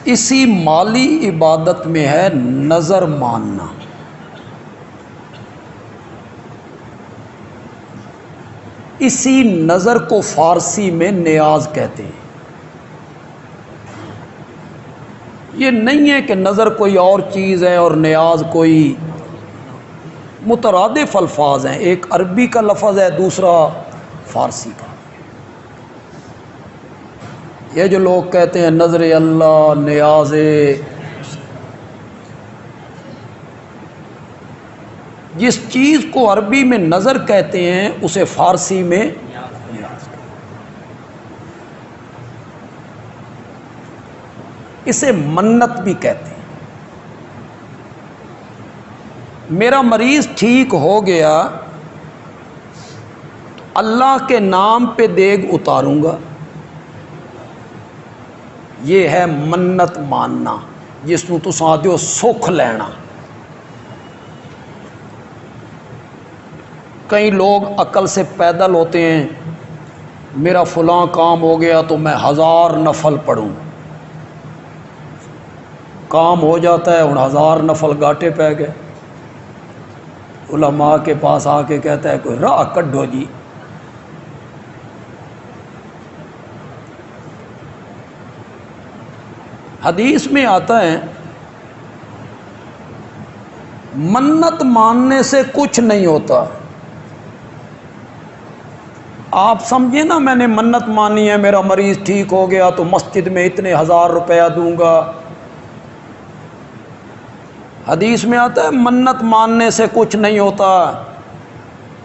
اسی مالی عبادت میں ہے نظر ماننا۔ اسی نظر کو فارسی میں نیاز کہتے ہیں۔ یہ نہیں ہے کہ نظر کوئی اور چیز ہے اور نیاز کوئی، مترادف الفاظ ہیں، ایک عربی کا لفظ ہے دوسرا فارسی کا۔ یہ جو لوگ کہتے ہیں نظر اللہ، نیاز، جس چیز کو عربی میں نظر کہتے ہیں اسے فارسی میں نیاز، اسے منت بھی کہتے ہیں۔ میرا مریض ٹھیک ہو گیا، اللہ کے نام پہ دیگ اتاروں گا، یہ ہے منت ماننا، جس کو تساں آدھے ہو سکھ لینا۔ کئی لوگ عقل سے پیدل ہوتے ہیں، میرا فلاں کام ہو گیا تو میں 1000 نفل پڑھوں، کام ہو جاتا ہے، ان 1000 نفل گاٹے پہ گئے، علماء کے پاس آ کے کہتا ہے کوئی راہ کڈھو جی۔ حدیث میں آتا ہے منت ماننے سے کچھ نہیں ہوتا۔ آپ سمجھے نا، میں نے منت مانی ہے، میرا مریض ٹھیک ہو گیا تو مسجد میں اتنے 1000 روپیہ دوں گا۔ حدیث میں آتا ہے منت ماننے سے کچھ نہیں ہوتا،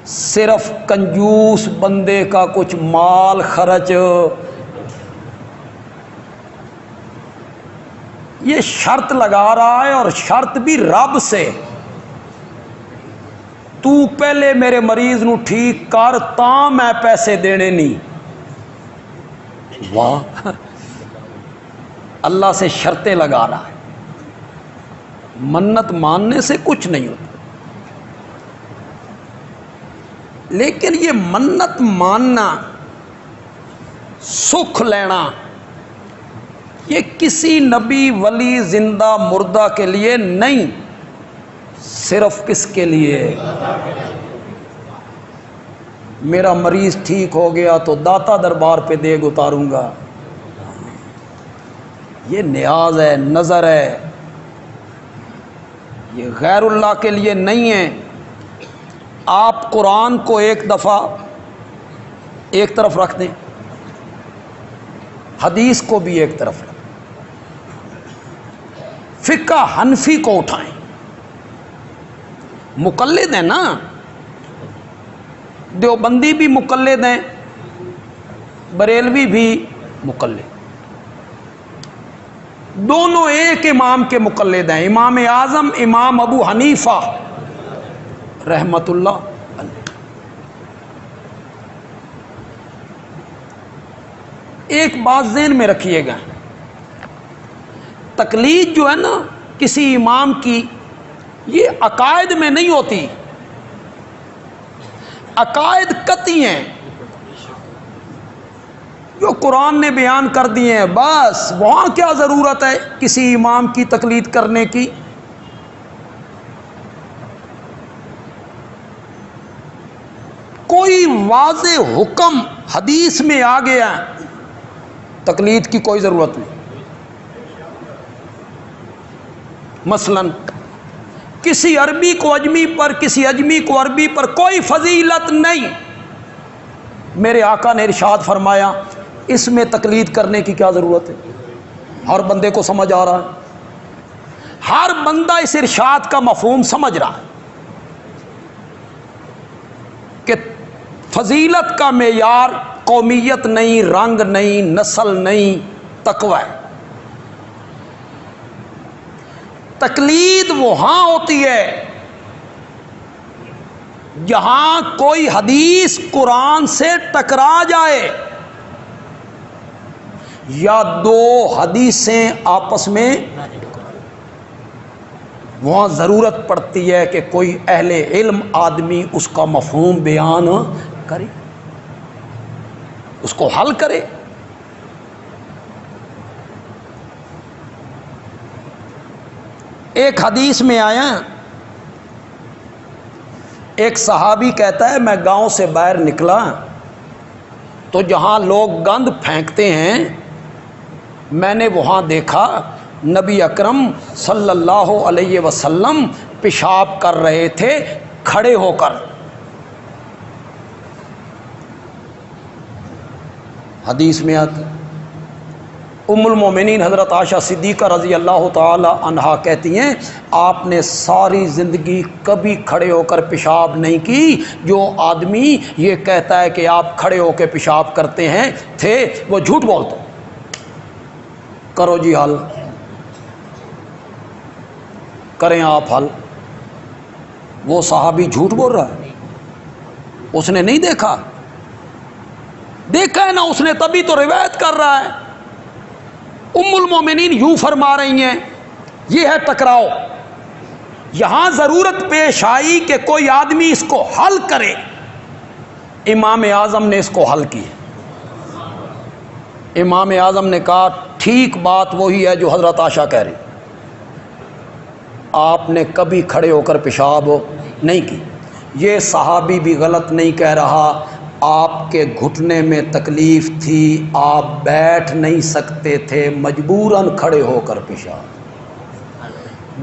صرف کنجوس بندے کا کچھ مال خرچ۔ یہ شرط لگا رہا ہے، اور شرط بھی رب سے، تو پہلے میرے مریض نو ٹھیک کر تاں میں پیسے دینے نہیں۔ واہ، اللہ سے شرطیں لگا رہا ہے۔ منت ماننے سے کچھ نہیں ہوتا، لیکن یہ منت ماننا، سکھ لینا، یہ کسی نبی ولی زندہ مردہ کے لیے نہیں، صرف کس کے لیے؟ میرا مریض ٹھیک ہو گیا تو داتا دربار پہ دیگ اتاروں گا، یہ نیاز ہے، نظر ہے، یہ غیر اللہ کے لیے نہیں ہے۔ آپ قرآن کو ایک دفعہ ایک طرف رکھ دیں، حدیث کو بھی ایک طرف رکھ دیں، فقہ حنفی کو اٹھائیں، مقلد ہیں نا، دیوبندی بھی مقلد ہیں، بریلوی بھی مقلد، دونوں ایک امام کے مقلد ہیں، امام اعظم امام ابو حنیفہ رحمت اللہ علیہ۔ ایک بات ذہن میں رکھیے گا، تقلید جو ہے نا کسی امام کی، یہ عقائد میں نہیں ہوتی، عقائد قطعی ہیں جو قرآن نے بیان کر دیے ہیں، بس وہاں کیا ضرورت ہے کسی امام کی تقلید کرنے کی؟ کوئی واضح حکم حدیث میں آ گیا، تقلید کی کوئی ضرورت نہیں۔ مثلا کسی عربی کو اجمی پر، کسی اجمی کو عربی پر کوئی فضیلت نہیں، میرے آقا نے ارشاد فرمایا، اس میں تقلید کرنے کی کیا ضرورت ہے؟ ہر بندے کو سمجھ آ رہا ہے، ہر بندہ اس ارشاد کا مفہوم سمجھ رہا ہے کہ فضیلت کا معیار قومیت نہیں، رنگ نہیں، نسل نہیں، تقوی ہے۔ تقلید وہاں ہوتی ہے جہاں کوئی حدیث قرآن سے ٹکرا جائے، یا دو حدیثیں آپس میں، وہاں ضرورت پڑتی ہے کہ کوئی اہل علم آدمی اس کا مفہوم بیان کرے، اس کو حل کرے۔ ایک حدیث میں آیا، ایک صحابی کہتا ہے میں گاؤں سے باہر نکلا تو جہاں لوگ گند پھینکتے ہیں میں نے وہاں دیکھا نبی اکرم صلی اللہ علیہ وسلم پیشاب کر رہے تھے کھڑے ہو کر۔ حدیث میں آتا ام المومنین حضرت عائشہ صدیقہ رضی اللہ تعالی عنہا کہتی ہیں آپ نے ساری زندگی کبھی کھڑے ہو کر پیشاب نہیں کی۔ جو آدمی یہ کہتا ہے کہ آپ کھڑے ہو کے پیشاب کرتے ہیں تھے وہ جھوٹ بولتا۔ کرو جی حل، کریں آپ حل۔ وہ صحابی جھوٹ بول رہا ہے، اس نے نہیں دیکھا، دیکھا ہے نا اس نے، تبھی تو روایت کر رہا ہے۔ ام المومنین یوں فرما رہی ہیں، یہ ہے ٹکراؤ۔ یہاں ضرورت پیش آئی کہ کوئی آدمی اس کو حل کرے، امام اعظم نے اس کو حل کی۔ امام اعظم نے کہا ٹھیک بات وہی ہے جو حضرت عائشہ کہہ رہی، آپ نے کبھی کھڑے ہو کر پیشاب نہیں کی۔ یہ صحابی بھی غلط نہیں کہہ رہا، آپ کے گھٹنے میں تکلیف تھی، آپ بیٹھ نہیں سکتے تھے، مجبوراً کھڑے ہو کر پیشاب۔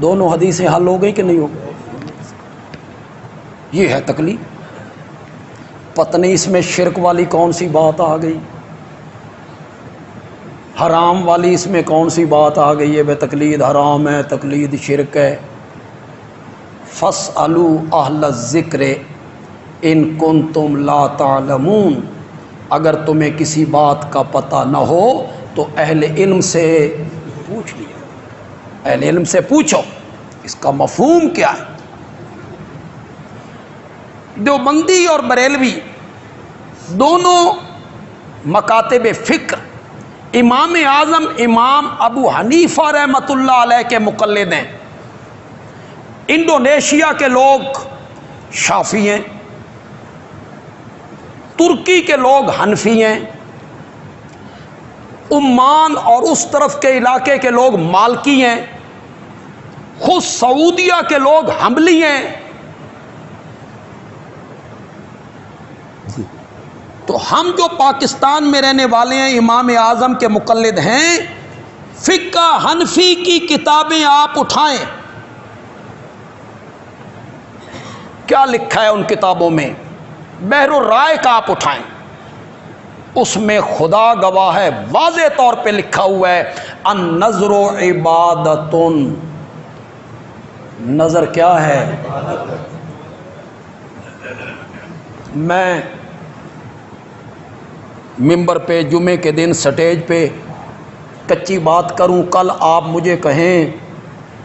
دونوں حدیثیں حل ہو گئی کہ نہیں ہو گئی؟ یہ ہے تکلیف۔ پتہ نہیں اس میں شرک والی کون سی بات آ گئی، حرام والی اس میں کون سی بات آ گئی ہے؟ بے تقلید حرام ہے، تقلید شرک ہے۔ فَاسْأَلُوا أَهْلَ الذِّكْرِ إِن كُنتُمْ لَا تَعْلَمُونَ، اگر تمہیں کسی بات کا پتہ نہ ہو تو اہل علم سے پوچھ لیا، اہل علم سے پوچھو اس کا مفہوم کیا ہے۔ دیوبندی اور بریلوی دونوں مکاتب فکر امام اعظم امام ابو حنیفہ رحمۃ اللہ علیہ کے مقلد ہیں۔ انڈونیشیا کے لوگ شافعی ہیں، ترکی کے لوگ حنفی ہیں، عمان اور اس طرف کے علاقے کے لوگ مالکی ہیں، خود سعودیہ کے لوگ حنبلی ہیں۔ تو ہم جو پاکستان میں رہنے والے ہیں امام اعظم کے مقلد ہیں، فقہ حنفی کی کتابیں آپ اٹھائیں، کیا لکھا ہے ان کتابوں میں؟ بحر الرائے کا آپ اٹھائیں، اس میں خدا گواہ ہے واضح طور پہ لکھا ہوا ہے النظر عبادۃ، نظر کیا ہے؟ میں ممبر پہ جمعے کے دن سٹیج پہ کچی بات کروں، کل آپ مجھے کہیں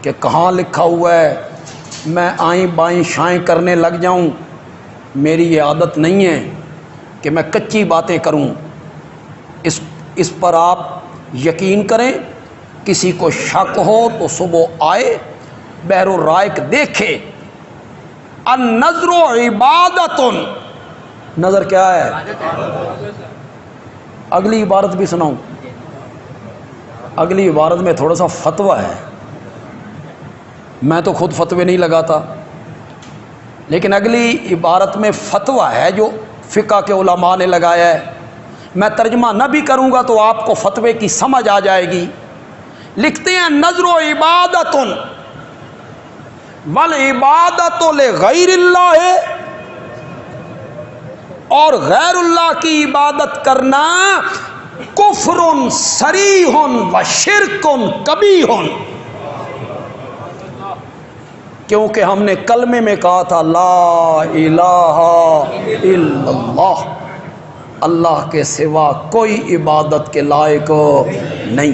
کہ کہاں لکھا ہوا ہے، میں آئیں بائیں شائیں کرنے لگ جاؤں۔ میری یہ عادت نہیں ہے کہ میں کچی باتیں کروں، اس پر آپ یقین کریں۔ کسی کو شک ہو تو صبح آئے بحر الرائق دیکھے، النظر عبادۃ، نظر کیا ہے؟ اگلی عبارت بھی سناؤں؟ اگلی عبارت میں تھوڑا سا فتویٰ ہے، میں تو خود فتوے نہیں لگاتا، لیکن اگلی عبارت میں فتویٰ ہے جو فقہ کے علماء نے لگایا ہے۔ میں ترجمہ نہ بھی کروں گا تو آپ کو فتوے کی سمجھ آ جائے گی۔ لکھتے ہیں نظر عبادۃ والعبادۃ لغیر اللہ، اور غیر اللہ کی عبادت کرنا کفر صریح و شرک کبیح، کیونکہ ہم نے کلمے میں کہا تھا لا الہ الا اللہ، اللہ کے سوا کوئی عبادت کے لائق نہیں۔